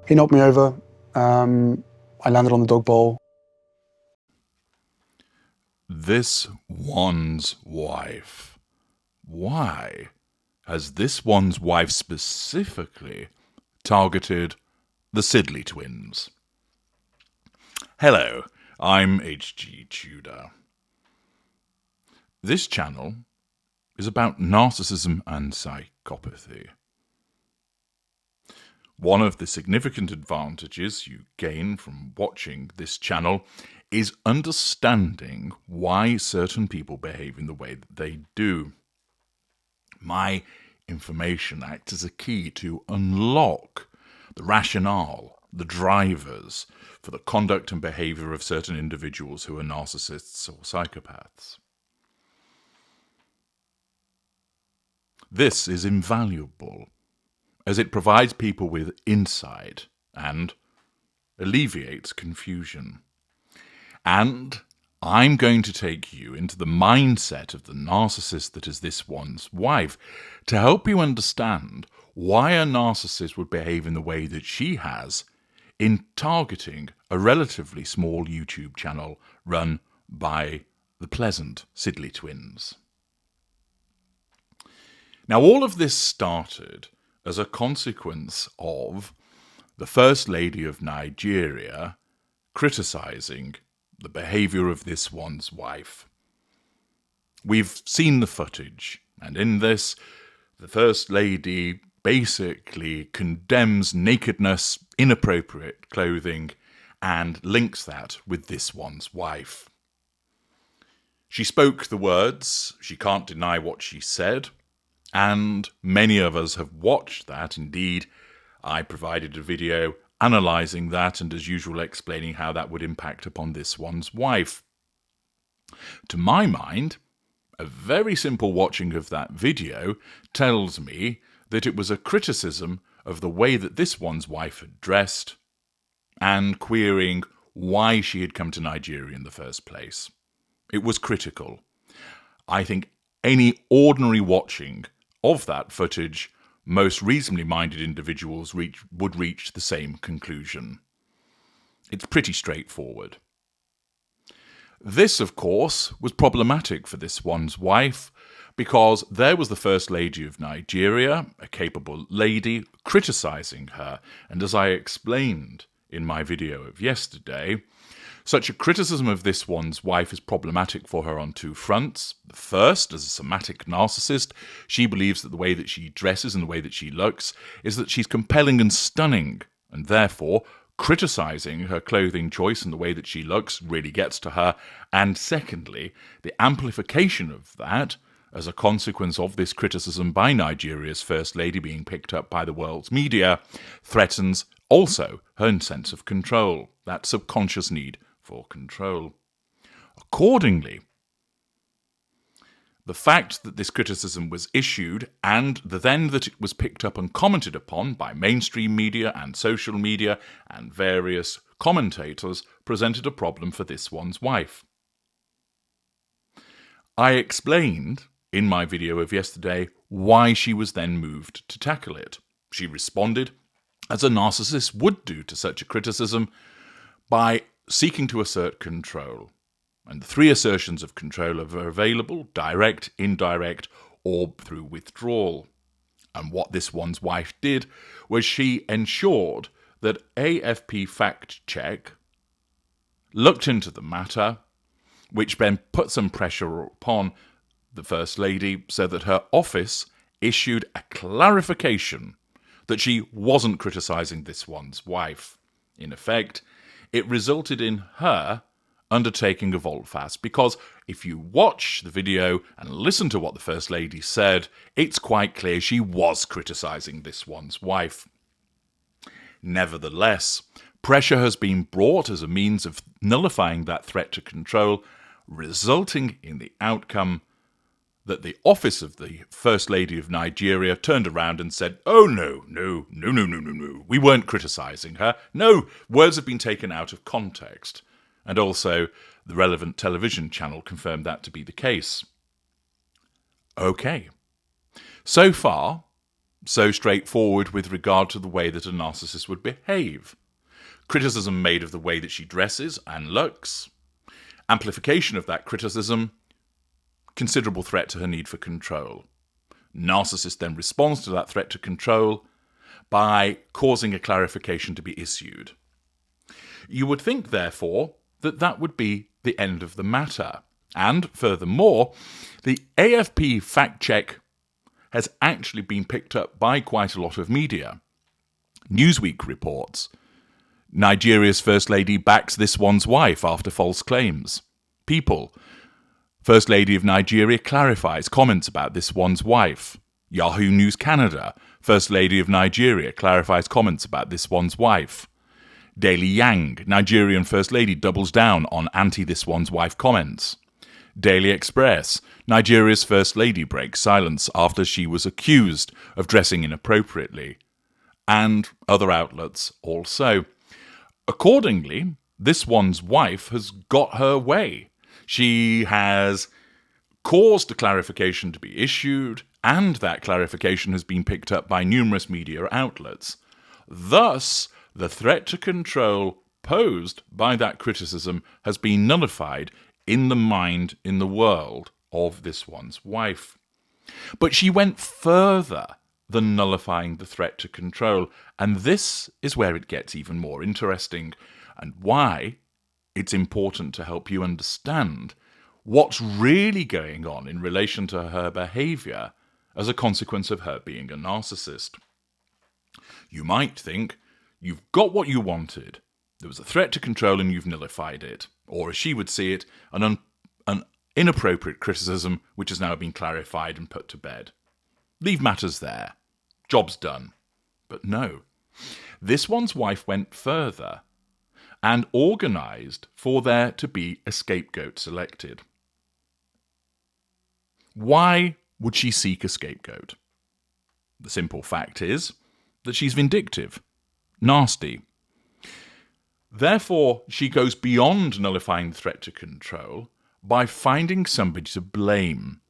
He knocked me over. I landed on the dog bowl. This one's wife. Why has this one's wife specifically targeted the Sidley Twins? Hello, I'm H.G. Tudor. This channel is about narcissism and psychopathy. One of the significant advantages you gain from watching this channel is understanding why certain people behave in the way that they do. My information acts as a key to unlock the rationale, the drivers for the conduct and behavior of certain individuals who are narcissists or psychopaths. This is invaluable, as it provides people with insight and alleviates confusion. And I'm going to take you into the mindset of the narcissist that is this one's wife to help you understand why a narcissist would behave in the way that she has in targeting a relatively small YouTube channel run by the pleasant Sidley Twins. Now, all of this started as a consequence of the First Lady of Nigeria criticising the behaviour of this one's wife. We've seen the footage, and in this, the First Lady basically condemns nakedness, inappropriate clothing, and links that with this one's wife. She spoke the words, she can't deny what she said, and many of us have watched that. Indeed, I provided a video analysing that and, as usual, explaining how that would impact upon this one's wife. To my mind, a very simple watching of that video tells me that it was a criticism of the way that this one's wife had dressed and querying why she had come to Nigeria in the first place. It was critical. I think any ordinary watching of that footage, most reasonably minded individuals would reach the same conclusion. It's pretty straightforward. This, of course, was problematic for this one's wife because there was the First Lady of Nigeria, a capable lady, criticising her. And as I explained in my video of yesterday, such a criticism of this one's wife is problematic for her on two fronts. The first, as a somatic narcissist, she believes that the way that she dresses and the way that she looks is that she's compelling and stunning, and therefore criticising her clothing choice and the way that she looks really gets to her. And secondly, the amplification of that as a consequence of this criticism by Nigeria's First Lady being picked up by the world's media threatens also her sense of control, that subconscious need for control. Accordingly, the fact that this criticism was issued and then that it was picked up and commented upon by mainstream media and social media and various commentators presented a problem for this one's wife. I explained in my video of yesterday why she was then moved to tackle it. She responded, as a narcissist would do to such a criticism, by seeking to assert control. And the three assertions of control are available: direct, indirect, or through withdrawal. And what this one's wife did was she ensured that AFP Fact Check looked into the matter, which then put some pressure upon the First Lady so that her office issued a clarification that she wasn't criticising this one's wife. In effect, it resulted in her undertaking a volte-face, because if you watch the video and listen to what the First Lady said, it's quite clear she was criticising this one's wife. Nevertheless, pressure has been brought as a means of nullifying that threat to control, resulting in the outcome that the office of the First Lady of Nigeria turned around and said, "Oh, no, we weren't criticising her. No, words have been taken out of context." And also, the relevant television channel confirmed that to be the case. Okay. So far, so straightforward with regard to the way that a narcissist would behave. Criticism made of the way that she dresses and looks. Amplification of that criticism. Considerable threat to her need for control. Narcissist then responds to that threat to control by causing a clarification to be issued. You would think, therefore, that that would be the end of the matter. And, furthermore, the AFP fact check has actually been picked up by quite a lot of media. Newsweek reports, Nigeria's First Lady backs this one's wife after false claims. People, First Lady of Nigeria clarifies comments about this one's wife. Yahoo News Canada, First Lady of Nigeria clarifies comments about this one's wife. Daily Yang, Nigerian First Lady doubles down on anti-this one's wife comments. Daily Express, Nigeria's First Lady breaks silence after she was accused of dressing inappropriately. And other outlets also. Accordingly, this one's wife has got her way. She has caused a clarification to be issued, and that clarification has been picked up by numerous media outlets. Thus, the threat to control posed by that criticism has been nullified in the mind, in the world of this one's wife. But she went further than nullifying the threat to control, and this is where it gets even more interesting, and why it's important to help you understand what's really going on in relation to her behaviour as a consequence of her being a narcissist. You might think you've got what you wanted. There was a threat to control and you've nullified it. Or, as she would see it, an inappropriate criticism which has now been clarified and put to bed. Leave matters there. Job's done. But no. This one's wife went further and organised for there to be a scapegoat selected. Why would she seek a scapegoat? The simple fact is that she's vindictive, nasty. Therefore, she goes beyond nullifying the threat to control by finding somebody to blame.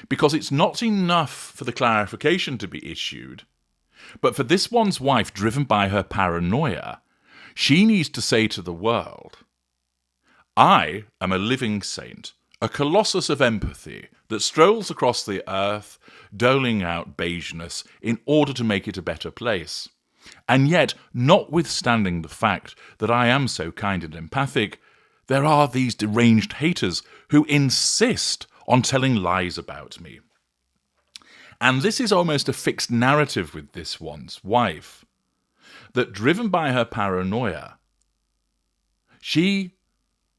Because it's not enough for the clarification to be issued, but for this one's wife, driven by her paranoia, she needs to say to the world, I am a living saint, a colossus of empathy that strolls across the earth, doling out beigeness in order to make it a better place. And yet, notwithstanding the fact that I am so kind and empathic, there are these deranged haters who insist on telling lies about me. And this is almost a fixed narrative with this one's wife, that driven by her paranoia, she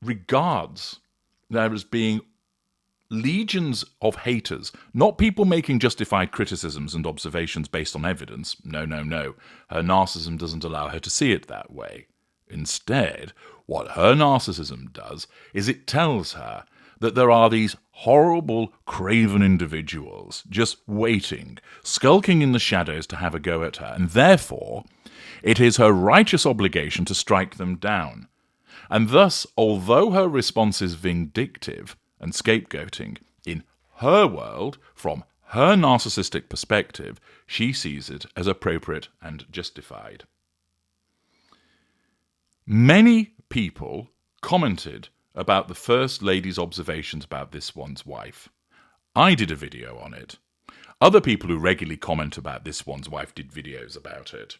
regards there as being legions of haters, not people making justified criticisms and observations based on evidence. No, no, no. Her narcissism doesn't allow her to see it that way. Instead, what her narcissism does is it tells her that there are these horrible, craven individuals just waiting, skulking in the shadows to have a go at her, and therefore it is her righteous obligation to strike them down. And thus, although her response is vindictive and scapegoating, in her world, from her narcissistic perspective, she sees it as appropriate and justified. Many people commented about the First Lady's observations about this one's wife. I did a video on it. Other people who regularly comment about this one's wife did videos about it.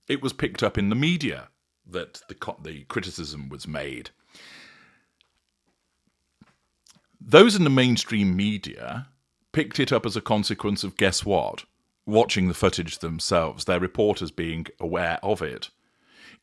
It was picked up in the media that the criticism was made. Those in the mainstream media picked it up as a consequence of, guess what? Watching the footage themselves, their reporters being aware of it.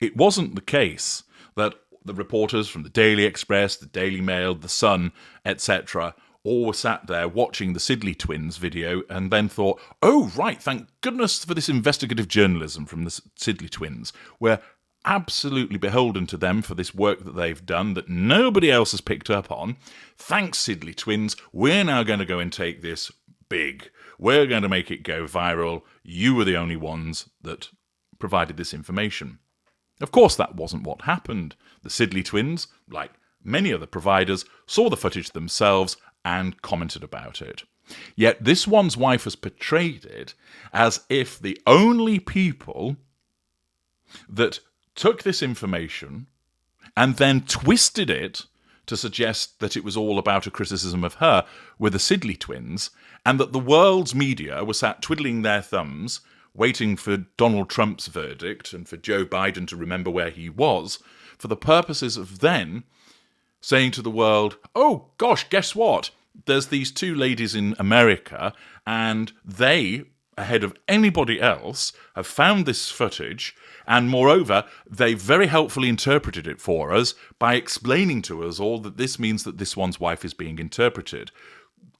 It wasn't the case that the reporters from the Daily Express, the Daily Mail, the Sun, etc., all were sat there watching the Sidley Twins video and then thought, oh, right, thank goodness for this investigative journalism from the Sidley Twins. We're absolutely beholden to them for this work that they've done that nobody else has picked up on. Thanks, Sidley Twins. We're now going to go and take this big. We're going to make it go viral. You were the only ones that provided this information. Of course, that wasn't what happened. The Sidley Twins, like many other providers, saw the footage themselves and commented about it. Yet this one's wife has portrayed it as if the only people that took this information and then twisted it to suggest that it was all about a criticism of her were the Sidley Twins, and that the world's media were sat twiddling their thumbs, waiting for Donald Trump's verdict and for Joe Biden to remember where he was, for the purposes of then saying to the world, oh gosh, guess what? There's these two ladies in America, and they, ahead of anybody else, have found this footage, and moreover, they very helpfully interpreted it for us by explaining to us all that this means that this one's wife is being interpreted.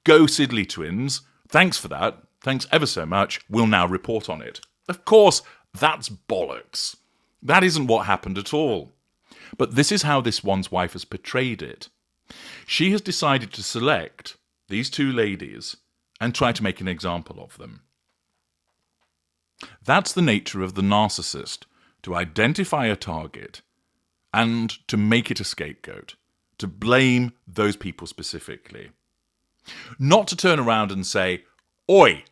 Go Sidley Twins. Thanks for that. Thanks ever so much. We'll now report on it. Of course, that's bollocks. That isn't what happened at all. But this is how this one's wife has portrayed it. She has decided to select these two ladies and try to make an example of them. That's the nature of the narcissist, to identify a target and to make it a scapegoat, to blame those people specifically. Not to turn around and say, oi,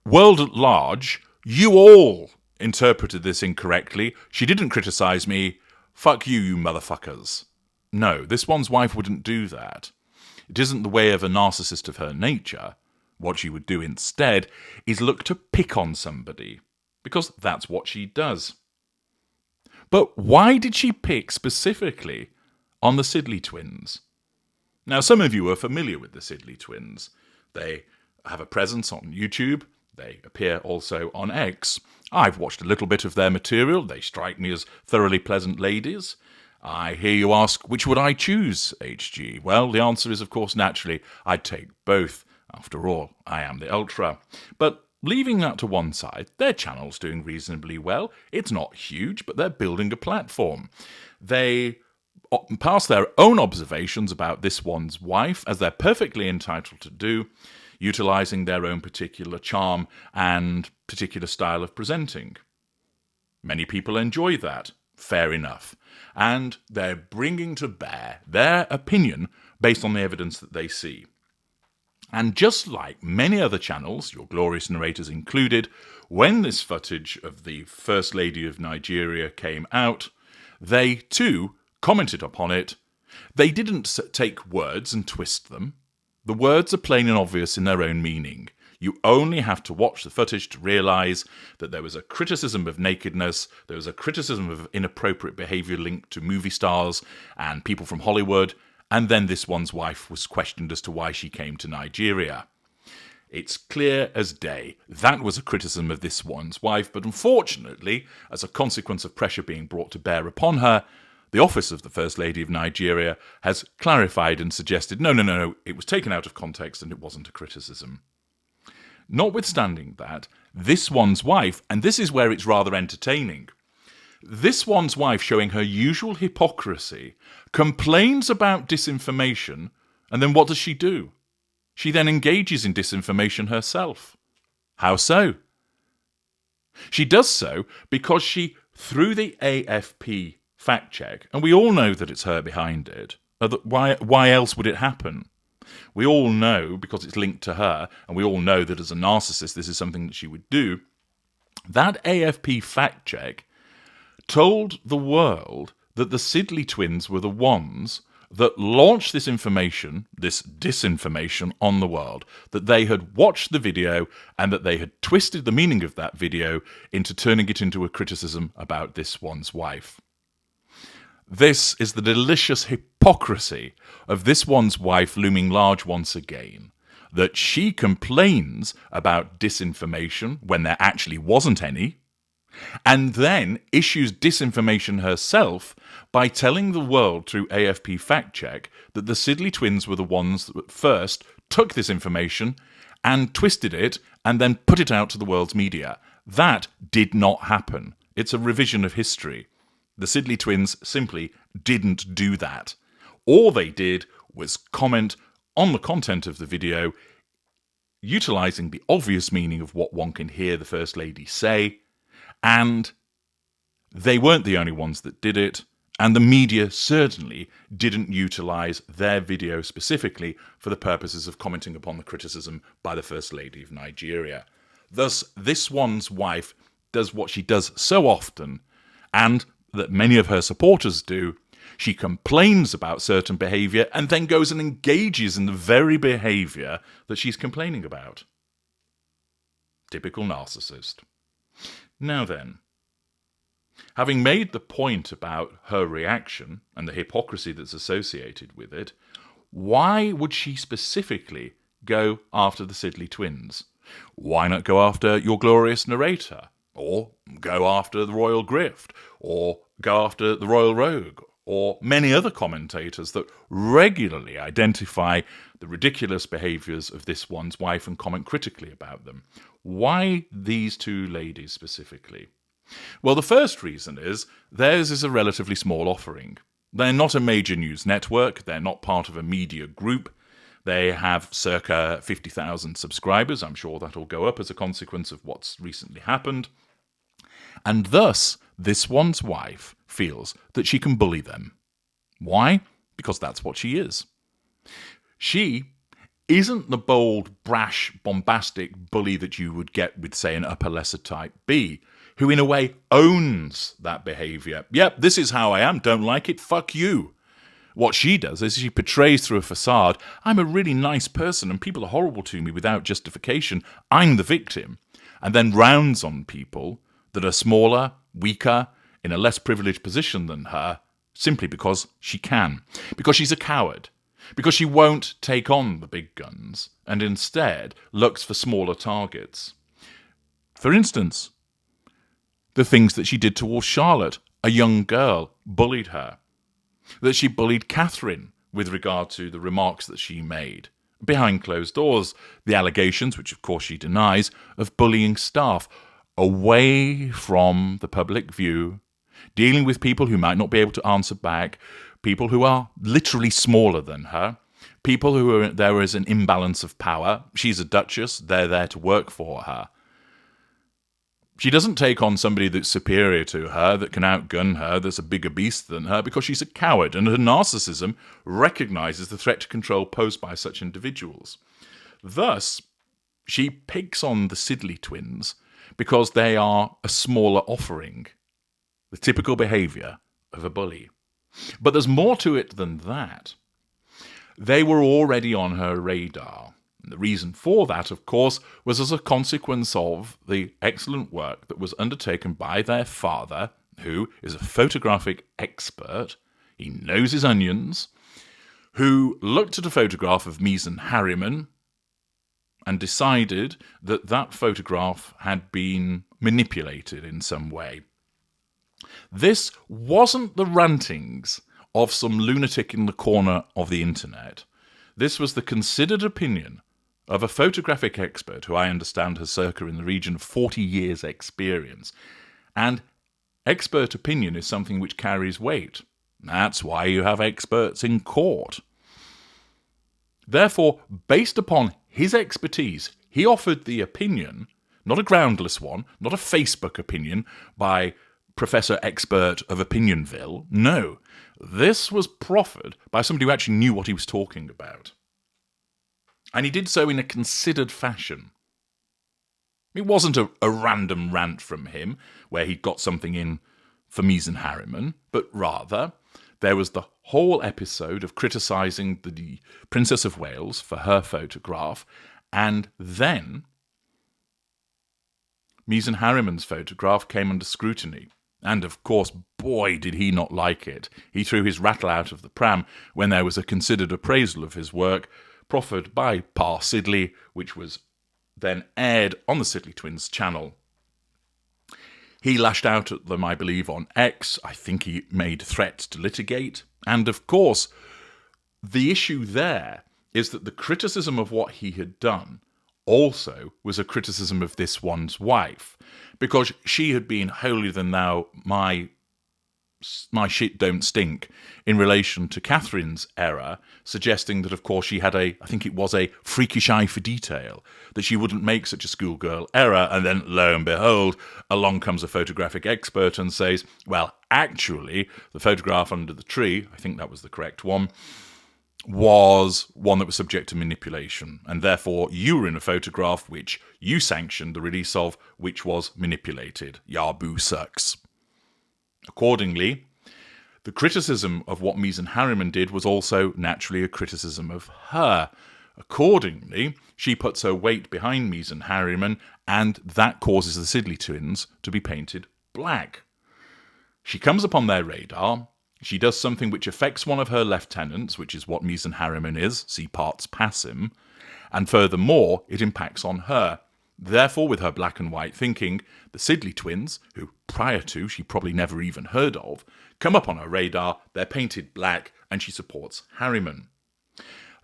world at large, you all interpreted this incorrectly. She didn't criticise me. Fuck you, you motherfuckers. No, this one's wife wouldn't do that. It isn't the way of a narcissist of her nature. What she would do instead is look to pick on somebody, because that's what she does. But why did she pick specifically on the Sidley Twins? Now, some of you are familiar with the Sidley Twins. They have a presence on YouTube. They appear also on X. I've watched a little bit of their material. They strike me as thoroughly pleasant ladies. I hear you ask, which would I choose, HG? Well, the answer is, of course, naturally, I'd take both. After all, I am the ultra. But leaving that to one side, their channel's doing reasonably well. It's not huge, but they're building a platform. They pass their own observations about this one's wife, as they're perfectly entitled to do, utilising their own particular charm and particular style of presenting. Many people enjoy that. Fair enough. And they're bringing to bear their opinion based on the evidence that they see. And just like many other channels, your glorious narrators included, when this footage of the First Lady of Nigeria came out, they too commented upon it. They didn't take words and twist them. The words are plain and obvious in their own meaning. You only have to watch the footage to realise that there was a criticism of nakedness, there was a criticism of inappropriate behaviour linked to movie stars and people from Hollywood, and then this one's wife was questioned as to why she came to Nigeria. It's clear as day. That was a criticism of this one's wife, but unfortunately, as a consequence of pressure being brought to bear upon her, the office of the First Lady of Nigeria has clarified and suggested, no, it was taken out of context and it wasn't a criticism. Notwithstanding that, this one's wife, and this is where it's rather entertaining, this one's wife, showing her usual hypocrisy, complains about disinformation, and then what does she do? She then engages in disinformation herself. How so? She does so because she, through the AFP fact check, and we all know that it's her behind it, why else would it happen? We all know, because it's linked to her, and we all know that as a narcissist this is something that she would do, that AFP fact check told the world that the Sidley Twins were the ones that launched this information, this disinformation on the world, that they had watched the video and that they had twisted the meaning of that video into turning it into a criticism about this one's wife. This is the delicious hypocrisy of this one's wife looming large once again, that she complains about disinformation when there actually wasn't any, and then issues disinformation herself by telling the world through AFP fact check that the Sidley Twins were the ones that first took this information and twisted it and then put it out to the world's media. That did not happen. It's a revision of history. The Sidley Twins simply didn't do that. All they did was comment on the content of the video, utilising the obvious meaning of what one can hear the First Lady say, and they weren't the only ones that did it, And the media certainly didn't utilise their video specifically for the purposes of commenting upon the criticism by the First Lady of Nigeria. Thus, this one's wife does what she does so often, and that many of her supporters do. She complains about certain behaviour and then goes and engages in the very behaviour that she's complaining about. Typical narcissist. Now then, having made the point about her reaction and the hypocrisy that's associated with it, why would she specifically go after the Sidley Twins? Why not go after your glorious narrator? Or go after the Royal Grift? Or go after the Royal Rogue? Or many other commentators that regularly identify the ridiculous behaviours of this one's wife and comment critically about them? Why these two ladies specifically? Well, the first reason is theirs is a relatively small offering. They're not a major news network. They're not part of a media group. They have circa 50,000 subscribers. I'm sure that'll go up as a consequence of what's recently happened. And thus, this one's wife feels that she can bully them. Why? Because that's what she is. She isn't the bold, brash, bombastic bully that you would get with, say, an upper lesser type B, who in a way owns that behaviour. Yep, this is how I am, don't like it, fuck you. What she does is she portrays through a facade, I'm a really nice person and people are horrible to me without justification, I'm the victim, and then rounds on people that are smaller, weaker, in a less privileged position than her, simply because she can. Because she's a coward. Because she won't take on the big guns, and instead looks for smaller targets. For instance, the things that she did towards Charlotte, a young girl, bullied her. That she bullied Catherine with regard to the remarks that she made. Behind closed doors, the allegations, which of course she denies, of bullying staff, away from the public view, dealing with people who might not be able to answer back, people who are literally smaller than her, people who are, there is an imbalance of power. She's a duchess, they're there to work for her. She doesn't take on somebody that's superior to her, that can outgun her, that's a bigger beast than her, because she's a coward, and her narcissism recognises the threat to control posed by such individuals. Thus, she picks on the Sidley Twins because they are a smaller offering, the typical behaviour of a bully. But there's more to it than that. They were already on her radar. And the reason for that, of course, was as a consequence of the excellent work that was undertaken by their father, who is a photographic expert. He knows his onions, who looked at a photograph of Meghan Harriman and decided that that photograph had been manipulated in some way. This wasn't the rantings of some lunatic in the corner of the internet. This was the considered opinion of a photographic expert who I understand has circa in the region of 40 years' experience. And expert opinion is something which carries weight. That's why you have experts in court. Therefore, based upon his expertise, he offered the opinion, not a groundless one, not a Facebook opinion by Professor Expert of Opinionville. No, this was proffered by somebody who actually knew what he was talking about. And he did so in a considered fashion. It wasn't a random rant from him where he'd got something in for Meghan Harriman, but rather there was the whole episode of criticising the Princess of Wales for her photograph, and then Meghan Harriman's photograph came under scrutiny. And of course, boy, did he not like it. He threw his rattle out of the pram when there was a considered appraisal of his work proffered by Pa Sidley, which was then aired on the Sidley Twins channel. He lashed out at them, I believe, on X. I think he made threats to litigate. And of course, the issue there is that the criticism of what he had done also was a criticism of this one's wife, because she had been holier than thou, my shit don't stink, in relation to Catherine's error, suggesting that, of course, she had I think it was a freakish eye for detail, that she wouldn't make such a schoolgirl error, and then, lo and behold, along comes a photographic expert and says, well, actually the photograph under the tree, I think that was the correct one, was one that was subject to manipulation, and therefore you were in a photograph which you sanctioned the release of, which was manipulated. Yabu sucks. Accordingly, the criticism of what Meghan Harriman did was also naturally a criticism of her. Accordingly, she puts her weight behind Meghan Harriman, and that causes the Sidley Twins to be painted black. She comes upon their radar. She does something which affects one of her lieutenants, which is what Meghan Harriman is, see parts passim, and furthermore, it impacts on her. Therefore, with her black and white thinking, the Sidley Twins, who prior to she probably never even heard of, come up on her radar, they're painted black, and she supports Harriman.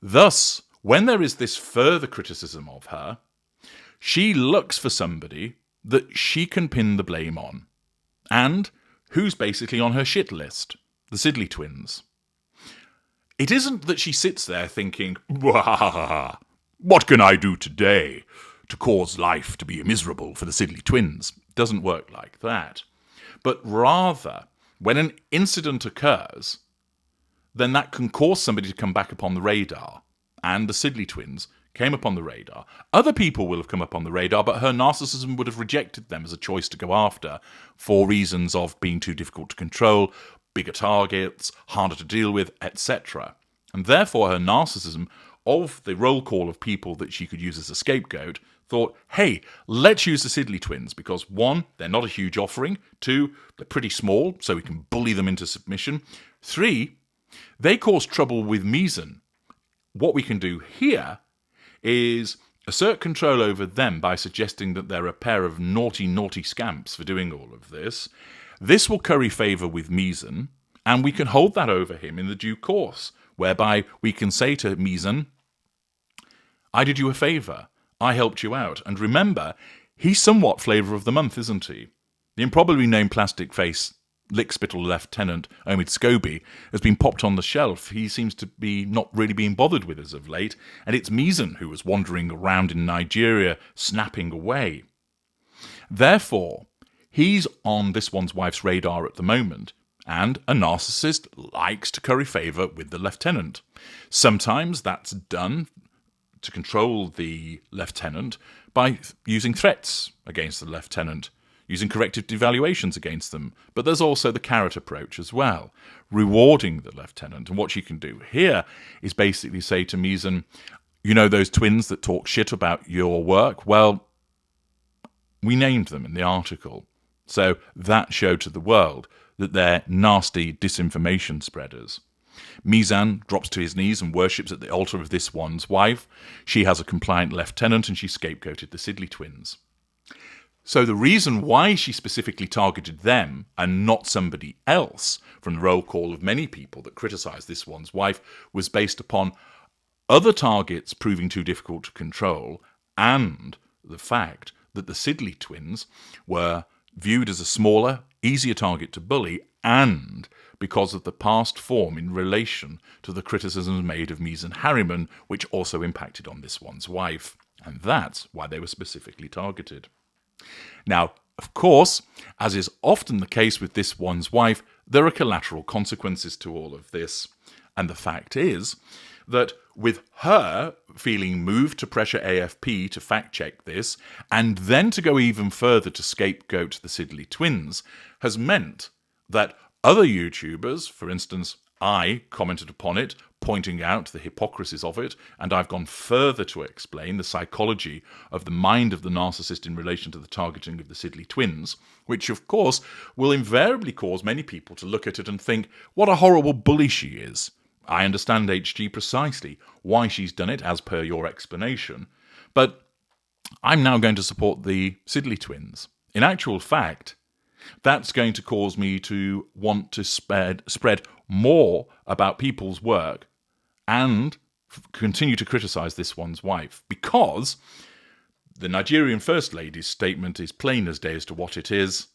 Thus, when there is this further criticism of her, she looks for somebody that she can pin the blame on, and who's basically on her shit list. The Sidley Twins. It isn't that she sits there thinking, what can I do today to cause life to be miserable for the Sidley Twins? It doesn't work like that. But rather, when an incident occurs, then that can cause somebody to come back upon the radar. And the Sidley Twins came upon the radar. Other people will have come up on the radar, but her narcissism would have rejected them as a choice to go after for reasons of being too difficult to control, bigger targets, harder to deal with, etc. And therefore her narcissism, of the roll call of people that she could use as a scapegoat, thought, hey, let's use the Sidley Twins because 1, they're not a huge offering, 2, they're pretty small, so we can bully them into submission, 3, they cause trouble with Meghan. What we can do here is assert control over them by suggesting that they're a pair of naughty, naughty scamps for doing all of this. This will curry favour with Meghan, and we can hold that over him in the due course, whereby we can say to Meghan, I did you a favour, I helped you out. And remember, he's somewhat flavour of the month, isn't he? The improbably named plastic face lickspittle Lieutenant Omid Scobie has been popped on the shelf. He seems to be not really being bothered with as of late, and it's Meghan who was wandering around in Nigeria, snapping away. Therefore, he's on this one's wife's radar at the moment, and a narcissist likes to curry favour with the lieutenant. Sometimes that's done to control the lieutenant by using threats against the lieutenant, using corrective devaluations against them. But there's also the carrot approach as well, rewarding the lieutenant. And what she can do here is basically say to Meghan, you know those twins that talk shit about your work? Well, we named them in the article. So that showed to the world that they're nasty disinformation spreaders. Meghan drops to his knees and worships at the altar of this one's wife. She has a compliant lieutenant and she scapegoated the Sidley Twins. So the reason why she specifically targeted them and not somebody else from the roll call of many people that criticised this one's wife was based upon other targets proving too difficult to control and the fact that the Sidley Twins were viewed as a smaller, easier target to bully, and because of the past form in relation to the criticisms made of Meghan Harriman, which also impacted on this one's wife. And that's why they were specifically targeted. Now, of course, as is often the case with this one's wife, there are collateral consequences to all of this. And the fact is that with her feeling moved to pressure AFP to fact-check this, and then to go even further to scapegoat the Sidley Twins, has meant that other YouTubers, for instance, I commented upon it, pointing out the hypocrisies of it, and I've gone further to explain the psychology of the mind of the narcissist in relation to the targeting of the Sidley Twins, which, of course, will invariably cause many people to look at it and think, what a horrible bully she is. I understand, HG, precisely why she's done it, as per your explanation, but I'm now going to support the Sidley Twins. In actual fact, that's going to cause me to want to spread more about people's work and continue to criticise this one's wife, because the Nigerian First Lady's statement is plain as day as to what it is.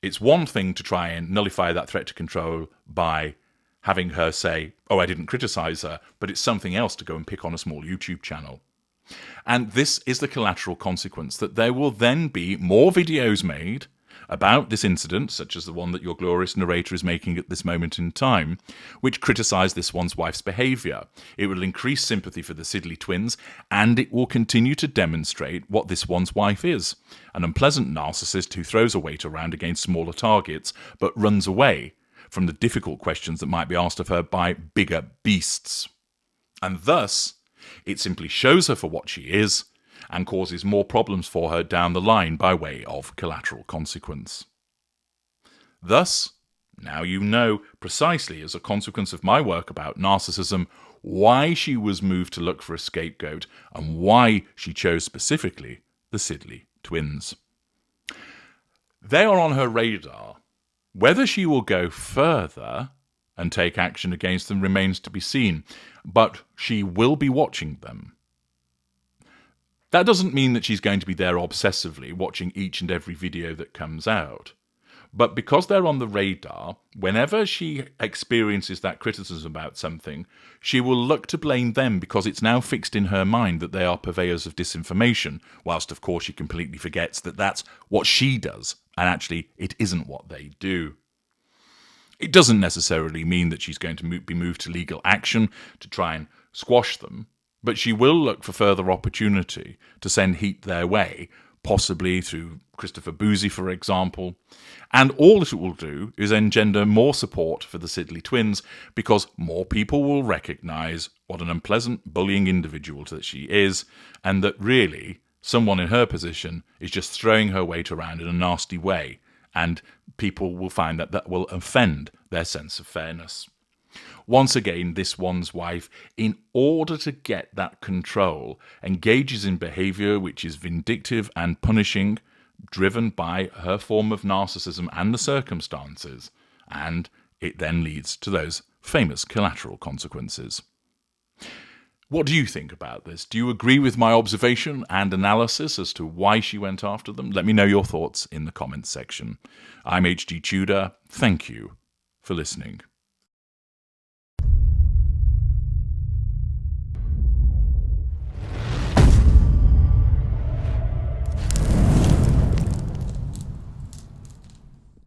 It's one thing to try and nullify that threat to control by having her say, oh, I didn't criticise her, but it's something else to go and pick on a small YouTube channel. And this is the collateral consequence, that there will then be more videos made about this incident, such as the one that your glorious narrator is making at this moment in time, which criticise this one's wife's behaviour. It will increase sympathy for the Sidley Twins, and it will continue to demonstrate what this one's wife is. An unpleasant narcissist who throws her weight around against smaller targets, but runs away from the difficult questions that might be asked of her by bigger beasts. And thus, it simply shows her for what she is, and causes more problems for her down the line by way of collateral consequence. Thus, now you know precisely as a consequence of my work about narcissism why she was moved to look for a scapegoat and why she chose specifically the Sidley Twins. They are on her radar. Whether she will go further and take action against them remains to be seen, but she will be watching them. That doesn't mean that she's going to be there obsessively watching each and every video that comes out. But because they're on the radar, whenever she experiences that criticism about something, she will look to blame them because it's now fixed in her mind that they are purveyors of disinformation, whilst of course she completely forgets that that's what she does, and actually it isn't what they do. It doesn't necessarily mean that she's going to be moved to legal action to try and squash them, but she will look for further opportunity to send heat their way, possibly through Christopher Boozy, for example. And all it will do is engender more support for the Sidley Twins, because more people will recognise what an unpleasant, bullying individual that she is, and that really someone in her position is just throwing her weight around in a nasty way, and people will find that that will offend their sense of fairness. Once again, this one's wife, in order to get that control, engages in behaviour which is vindictive and punishing, driven by her form of narcissism and the circumstances, and it then leads to those famous collateral consequences. What do you think about this? Do you agree with my observation and analysis as to why she went after them? Let me know your thoughts in the comments section. I'm H.G. Tudor. Thank you for listening.